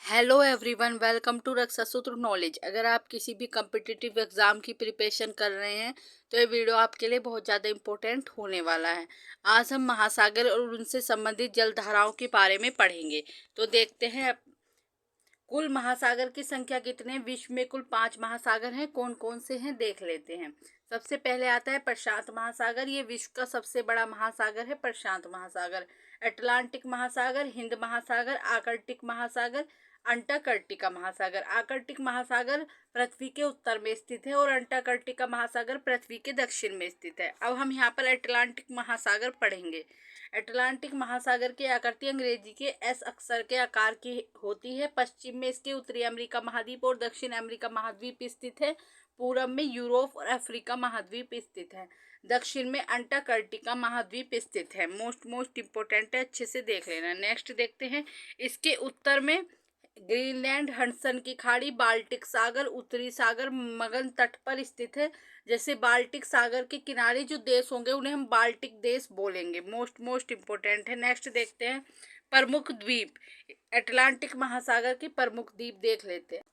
Hello everyone, welcome to रक्षा सूत्र knowledge. अगर आप किसी भी कम्पिटिटिव एग्ज़ाम की प्रिपरेशन कर रहे हैं तो ये वीडियो आपके लिए बहुत ज़्यादा इम्पोर्टेंट होने वाला है। आज हम महासागर और उनसे संबंधित जलधाराओं के बारे में पढ़ेंगे। तो देखते हैं कुल महासागर की संख्या कितने। विश्व में कुल 5 महासागर हैं। कौन कौन से हैं देख लेते हैं। सबसे पहले आता है प्रशांत महासागर। ये विश्व का सबसे बड़ा महासागर है प्रशांत महासागर। अटलांटिक महासागर, हिंद महासागर, आर्कटिक महासागर, अंटार्कटिका महासागर। आर्कटिक महासागर पृथ्वी के उत्तर में स्थित है और अंटार्कटिका महासागर पृथ्वी के दक्षिण में स्थित है। अब हम यहाँ पर अटलांटिक महासागर पढ़ेंगे। अटलांटिक महासागर की आकृति अंग्रेजी के एस अक्षर के आकार की होती है। पश्चिम में इसके उत्तरी अमेरिका महाद्वीप और दक्षिण अमेरिका महाद्वीप स्थित है। पूरब में यूरोप और अफ्रीका महाद्वीप स्थित है। दक्षिण में अंटार्कटिका महाद्वीप स्थित है। मोस्ट इम्पोर्टेंट है, अच्छे से देख लेना। नेक्स्ट देखते हैं। इसके उत्तर में ग्रीनलैंड, हडसन की खाड़ी, बाल्टिक सागर, उत्तरी सागर मगन तट पर स्थित है। जैसे बाल्टिक सागर के किनारे जो देश होंगे उन्हें हम बाल्टिक देश बोलेंगे। मोस्ट इम्पोर्टेंट है। नेक्स्ट देखते हैं प्रमुख द्वीप। अटलांटिक महासागर के प्रमुख द्वीप देख लेते हैं।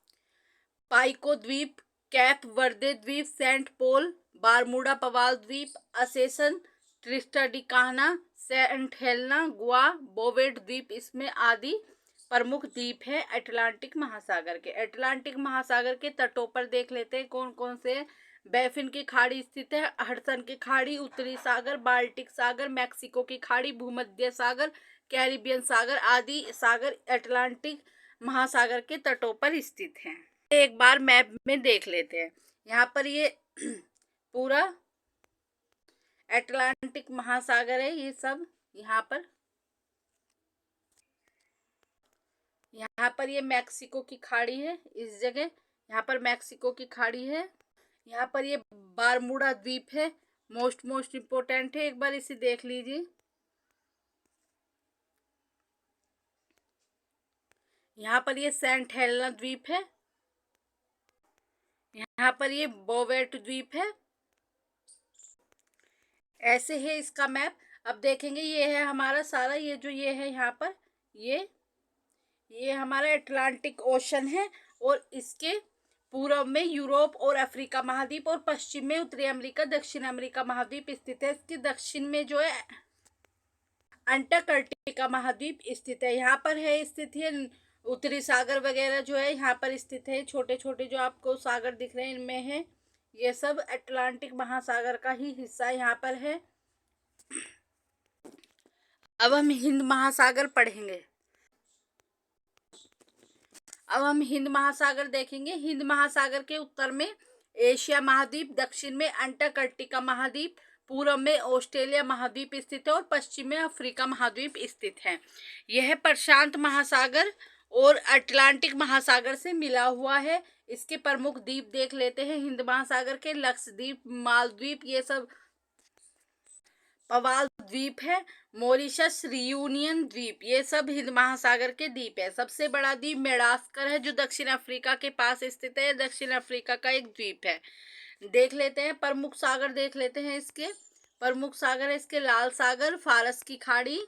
पाइको द्वीप, कैप वर्दे द्वीप, सेंट पोल, बारमूडा पवाल द्वीप, असेसन, ट्रिस्टाडिकाना, सेंट हेलेना, गुआ, बोवेट द्वीप इसमें आदि प्रमुख द्वीप है अटलांटिक महासागर के। अटलांटिक महासागर के तटों पर देख लेते हैं कौन कौन से। बैफिन की खाड़ी स्थित है, हडसन की खाड़ी, उत्तरी सागर, बाल्टिक सागर, मैक्सिको की खाड़ी, भूमध्य सागर, कैरिबियन सागर आदि सागर अटलांटिक महासागर के तटों पर स्थित हैं। एक बार मैप में देख लेते हैं। यहाँ पर ये पूरा अटलांटिक महासागर है। ये सब यहाँ पर ये मैक्सिको की खाड़ी है। इस जगह यहाँ पर मैक्सिको की खाड़ी है। यहाँ पर ये बारमूडा द्वीप है। मोस्ट इम्पोर्टेंट है, एक बार इसे देख लीजिए। यहाँ पर ये सेंट हेलेना द्वीप है। यहाँ पर ये बोवेट द्वीप है। ऐसे है इसका मैप। अब देखेंगे ये है हमारा सारा, ये जो ये है यहाँ पर ये हमारा अटलांटिक ओशन है और इसके पूर्व में यूरोप और अफ्रीका महाद्वीप और पश्चिम में उत्तरी अमेरिका दक्षिण अमेरिका महाद्वीप स्थित है। इसके दक्षिण में जो है अंटार्कटिका महाद्वीप स्थित है। यहाँ पर है स्थित है उत्तरी सागर वगैरह जो है यहाँ पर स्थित है। छोटे छोटे जो आपको सागर दिख रहे हैं इनमें है, ये सब अटलांटिक महासागर का ही हिस्सा यहाँ पर है। अब हम हिंद महासागर पढ़ेंगे। अब हम हिंद महासागर देखेंगे। हिंद महासागर के उत्तर में एशिया महाद्वीप, दक्षिण में अंटार्कटिका महाद्वीप, पूर्व में ऑस्ट्रेलिया महाद्वीप स्थित है और पश्चिम में अफ्रीका महाद्वीप स्थित है। यह प्रशांत महासागर और अटलांटिक महासागर से मिला हुआ है। इसके प्रमुख द्वीप देख लेते हैं। हिंद महासागर के लक्षद्वीप, मालद्वीप, ये सब पवाल द्वीप है, मॉरिशस, रियूनियन द्वीप, ये सब हिंद महासागर के द्वीप है। सबसे बड़ा द्वीप मेडागास्कर है जो दक्षिण अफ्रीका के पास स्थित है। दक्षिण अफ्रीका का एक द्वीप है। देख लेते हैं प्रमुख सागर, देख लेते हैं इसके प्रमुख सागर है इसके लाल सागर, फारस की खाड़ी,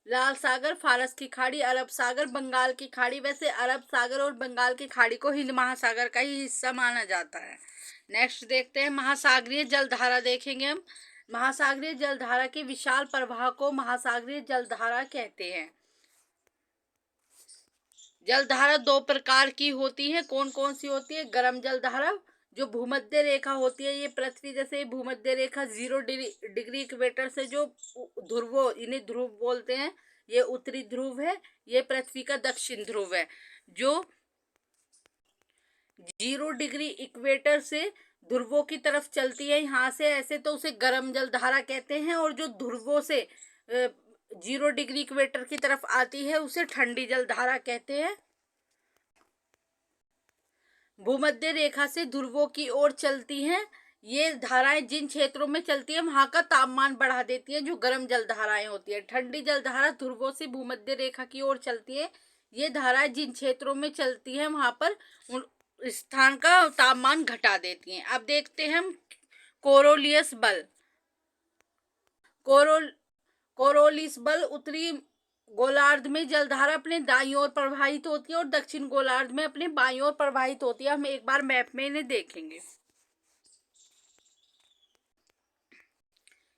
लाल सागर, फारस की खाड़ी, अरब सागर, बंगाल की खाड़ी। वैसे अरब सागर और बंगाल की खाड़ी को हिंद महासागर का ही हिस्सा माना जाता है। नेक्स्ट देखते हैं महासागरीय जलधारा देखेंगे हम। महासागरीय जलधारा के विशाल प्रवाह को महासागरीय जलधारा कहते हैं। जलधारा दो प्रकार की होती है। कौन कौन सी होती है। गर्म जलधारा जो भूमध्य रेखा होती है, ये पृथ्वी जैसे भूमध्य रेखा 0 डिग्री इक्वेटर से जो ध्रुवों, इन्हें ध्रुव बोलते हैं, ये उत्तरी ध्रुव है, ये पृथ्वी का दक्षिण ध्रुव है। जो 0 डिग्री इक्वेटर से ध्रुवों की तरफ चलती है यहाँ से ऐसे, तो उसे गर्म जलधारा कहते हैं। और जो ध्रुवों से 0 डिग्री इक्वेटर की तरफ आती है उसे ठंडी जलधारा कहते हैं। भूमध्य रेखा से ध्रुवों की ओर चलती हैं ये धाराएं। जिन क्षेत्रों में चलती है वहां का तापमान बढ़ा देती है, जो गर्म जलधाराएं होती है। ठंडी जलधारा ध्रुवों से भूमध्य रेखा की ओर चलती है। ये धाराएं जिन क्षेत्रों में चलती है वहां पर स्थान का तापमान घटा देती हैं। अब देखते हैं हम कोरोलियस बल। कोरोलिस बल उत्तरी गोलार्ध में जलधारा अपने दाईं ओर प्रवाहित होती है और दक्षिण गोलार्ध में अपने बाईं ओर प्रवाहित होती है। हम एक बार मैप में इन्हें देखेंगे।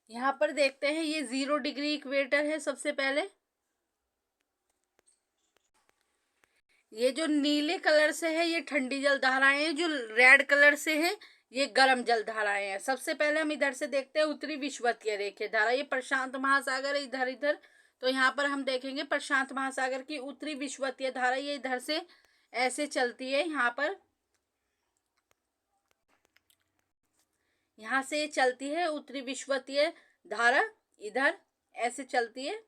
यहाँ पर देखते हैं, ये 0 डिग्री इक्वेटर है। सबसे पहले ये जो नीले कलर से है ये ठंडी जलधाराएं हैं, जो रेड कलर से है ये गर्म जलधाराएं हैं। सबसे पहले हम इधर से देखते हैं उत्तरी विषुवतीय रेखा धारा, ये प्रशांत महासागर है इधर इधर। तो यहाँ पर हम देखेंगे प्रशांत महासागर की उत्तरी विषुवतीय धारा, ये इधर से ऐसे चलती है। यहाँ से चलती है उत्तरी विषुवतीय धारा, इधर ऐसे चलती है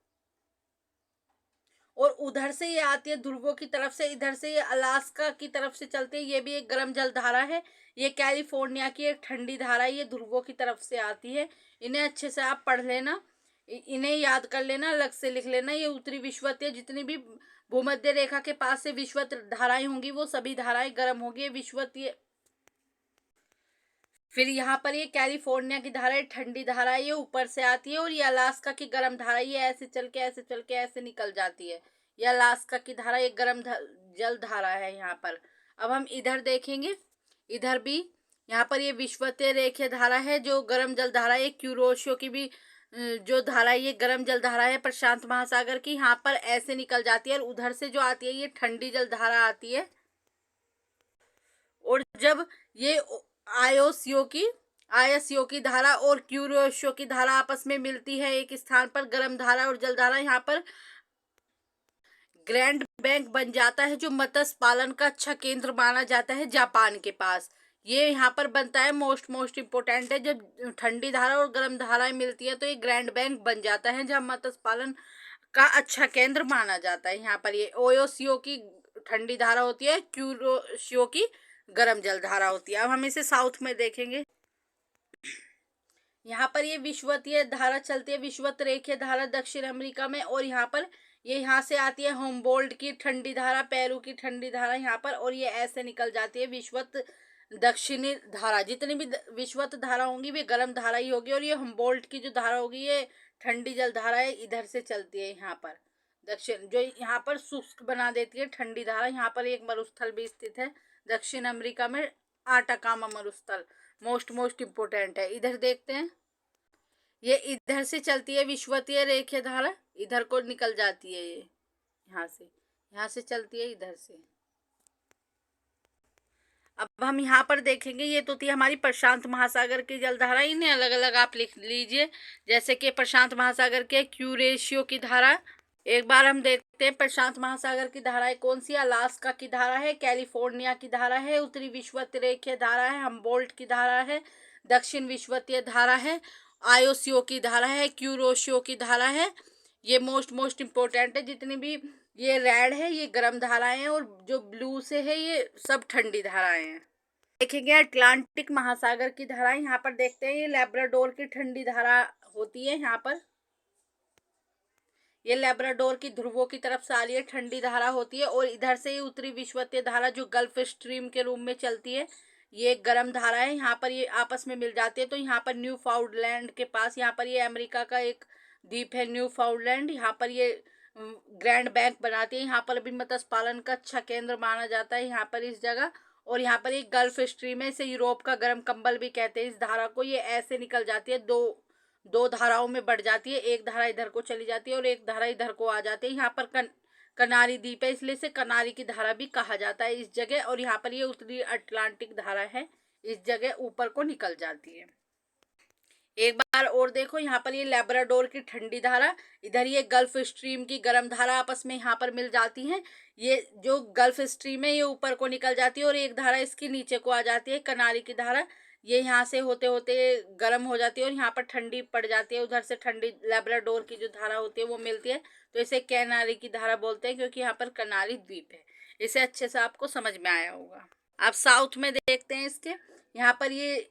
और उधर से ये आती है ध्रुवों की तरफ से, इधर से ये अलास्का की तरफ से चलती है। ये भी एक गर्म जल धारा है। ये कैलिफोर्निया की एक ठंडी धारा है, ये ध्रुवों की तरफ से आती है। इन्हें अच्छे से आप पढ़ लेना, इन्हें याद कर लेना, अलग से लिख लेना। ये उत्तरी विषुवतीय, जितनी भी भूमध्य रेखा के पास से विषुवत धाराएं होंगी वो सभी धाराएं गर्म होगी। विषुवतीय, फिर यहाँ पर ये कैलिफोर्निया की धारा है, ठंडी धारा है, ये ऊपर से आती है। और ये अलास्का की गर्म धारा, ये ऐसे चल के ऐसे चल के ऐसे निकल जाती है। ये अलास्का की धारा, ये गर्म जल धारा है यहाँ पर। अब हम इधर देखेंगे, इधर भी यहाँ पर ये विषुवतीय रेखा धारा है जो गर्म जल धारा है। क्यूरोशियो की भी जो धारा है ये गर्म जल धारा है प्रशांत महासागर की, यहाँ पर ऐसे निकल जाती है। और उधर से जो आती है ये ठंडी जल धारा आती है। और जब ये आयस्यो की धारा और क्यूरोशियो की धारा आपस में मिलती है एक स्थान पर, गर्म धारा और जल धारा, यहाँ पर ग्रैंड बैंक बन जाता है, जो मत्स्य पालन का अच्छा केंद्र माना जाता है जापान के पास। ये यहाँ पर बनता है, मोस्ट इम्पोर्टेंट है। जब ठंडी धारा और गर्म धाराएं मिलती है तो ये ग्रैंड बैंक बन जाता है, जहाँ मत्स्य पालन का अच्छा केंद्र माना जाता है। यहाँ पर ये ओयोसियो की ठंडी धारा होती है, क्यूरोशियो की गर्म जल धारा होती है। अब हम इसे साउथ में देखेंगे। यहाँ पर ये विषुवतीय धारा चलती है, विषुवत रेखीय धारा दक्षिण अमेरिका में। और यहाँ पर ये यहाँ से आती है होमबोल्ट की ठंडी धारा, पेरू की ठंडी धारा यहाँ पर, और ये ऐसे निकल जाती है विषुवत दक्षिणी धारा। जितनी भी विषुवत धारा होंगी वे गर्म धारा ही होगी। और ये होमबोल्ट की जो धारा होगी ये ठंडी जल धारा है, इधर से चलती है यहाँ पर दक्षिण, जो यहाँ पर शुष्क बना देती है ठंडी धारा। यहाँ पर एक मरुस्थल भी स्थित है दक्षिण अमेरिका में, आटाकामा मरुस्थल, मोस्ट इम्पोर्टेंट है। इधर देखते हैं, ये इधर से चलती है विषुवतीय रेखा धारा, इधर को निकल जाती है। ये यहाँ से चलती है इधर से। अब हम यहाँ पर देखेंगे, ये तो थी हमारी प्रशांत महासागर की जलधारा। इन्हें अलग अलग आप लिख लीजिए, जैसे कि प्रशांत महासागर के क्यूरेशियो की धारा। एक बार हम देखते हैं प्रशांत महासागर की धाराएं कौन सी। अलास्का की धारा है, कैलिफोर्निया की धारा है, उत्तरी विषुवतीय रेखीय धारा है, हम्बोल्ट की धारा है, दक्षिण विषुवतीय धारा है, आयोसियो की धारा है, क्यूरोशियो की धारा है। ये मोस्ट इम्पोर्टेंट है। जितनी भी ये रेड है ये गर्म धाराएं हैं और जो ब्लू से है ये सब ठंडी धाराएं हैं। देखेंगे अटलांटिक महासागर की धाराएं, यहाँ पर देखते हैं ये लैब्राडोर की ठंडी धारा होती है। यहाँ पर ये लैब्राडोर की ध्रुवों की तरफ से आ रही है ठंडी धारा होती है। और इधर से ये उत्तरी विषुवतीय धारा जो गल्फ स्ट्रीम के रूप में चलती है, ये एक गर्म धारा है। यहाँ पर ये आपस में मिल जाती है। तो यहाँ पर न्यू फाउंडलैंड के पास, यहाँ पर ये अमेरिका का एक द्वीप है न्यू फाउंडलैंड, यहाँ पर ये ग्रैंड बैंक बनाती है। यहाँ पर भी मत्स्य पालन का अच्छा केंद्र माना जाता है यहाँ पर इस जगह। और यहाँ पर एक गल्फ स्ट्रीम है, इसे यूरोप का गर्म कंबल भी कहते हैं इस धारा को। ये ऐसे निकल जाती है, दो धाराओं में बढ़ जाती है। एक धारा इधर को चली जाती है और एक धारा इधर को आ जाती है। यहाँ पर कनारी द्वीप है, इसलिए इसे कनारी की धारा भी कहा जाता है इस जगह। और यहाँ पर ये उत्तरी अटलांटिक धारा है, इस जगह ऊपर को निकल जाती है। एक बार और देखो, यहाँ पर ये लैब्राडोर की ठंडी धारा, इधर ये गल्फ स्ट्रीम की गर्म धारा आपस में यहाँ पर मिल जाती हैं। ये जो गल्फ स्ट्रीम है ये ऊपर को निकल जाती है और एक धारा इसके नीचे को आ जाती है, कनारी की धारा। ये यहाँ से होते होते गर्म हो जाती है और यहाँ पर ठंडी पड़ जाती है। उधर से ठंडी लैब्राडोर की जो धारा होती है वो मिलती है, तो इसे कैनारी की धारा बोलते हैं, क्योंकि यहाँ पर कनारी द्वीप है। इसे अच्छे से आपको समझ में आया होगा। आप साउथ में देखते हैं इसके, यहाँ पर ये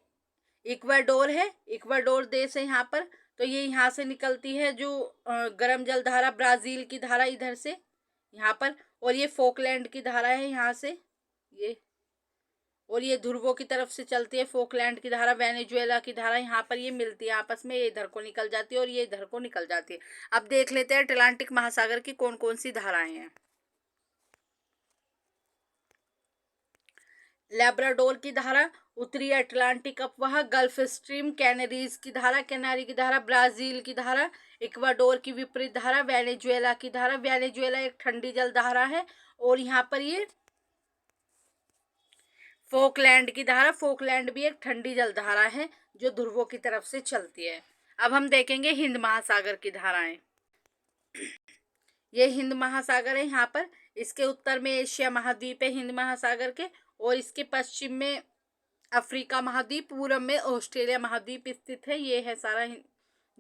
इक्वाडोर है, इक्वाडोर देश है यहाँ पर। तो ये यहाँ से निकलती है जो गर्म जल धारा, ब्राज़ील की धारा इधर से यहाँ पर। और ये फोकलैंड की धारा है यहाँ से ये, और ये ध्रुवों की तरफ से चलती है। फोकलैंड की धारा, वेनेजुएला की धारा, यहाँ पर ये मिलती है आपस में, ये इधर को निकल जाती है और ये इधर को निकल जाती है। अब देख लेते हैं अटलांटिक महासागर की कौन कौन सी धाराएं हैं। लैब्राडोर की धारा, उत्तरी अटलांटिक अपवाह, गल्फ स्ट्रीम, कैनरीज की धारा, कैनारी की धारा, ब्राजील की धारा, इक्वाडोर की विपरीत धारा, वेनेजुएला की धारा। वेनेजुएला एक ठंडी जल धारा है। और यहाँ पर ये फोकलैंड की धारा, फोकलैंड भी एक ठंडी जल धारा है जो ध्रुवों की तरफ से चलती है। अब हम देखेंगे हिंद महासागर की धाराएं। ये हिंद महासागर है यहाँ पर, इसके उत्तर में एशिया महाद्वीप है हिंद महासागर के, और इसके पश्चिम में अफ्रीका महाद्वीप, पूर्व में ऑस्ट्रेलिया महाद्वीप स्थित है। ये है सारा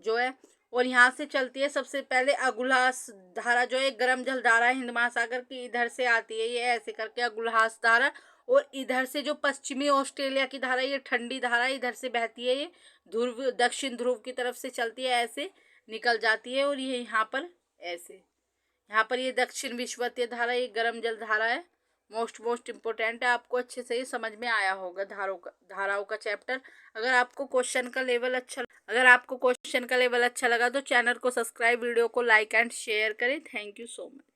जो है। और यहाँ से चलती है सबसे पहले अगुल्हास धारा, जो है गर्म जल धारा है हिंद महासागर की, इधर से आती है ये ऐसे करके अगुल्हास धारा। और इधर से जो पश्चिमी ऑस्ट्रेलिया की धारा, ये ठंडी धारा इधर से बहती है, ये ध्रुव दक्षिण ध्रुव की तरफ से चलती है, ऐसे निकल जाती है। और ये यहाँ पर ऐसे, यहाँ पर ये दक्षिण विषुवतीय धारा, ये गर्म जल धारा है। मोस्ट इम्पोर्टेंट है, आपको अच्छे से ही समझ में आया होगा धाराओं का चैप्टर। अगर आपको क्वेश्चन का लेवल अच्छा लगा तो चैनल को सब्सक्राइब, वीडियो को लाइक एंड शेयर करें। Thank you so much.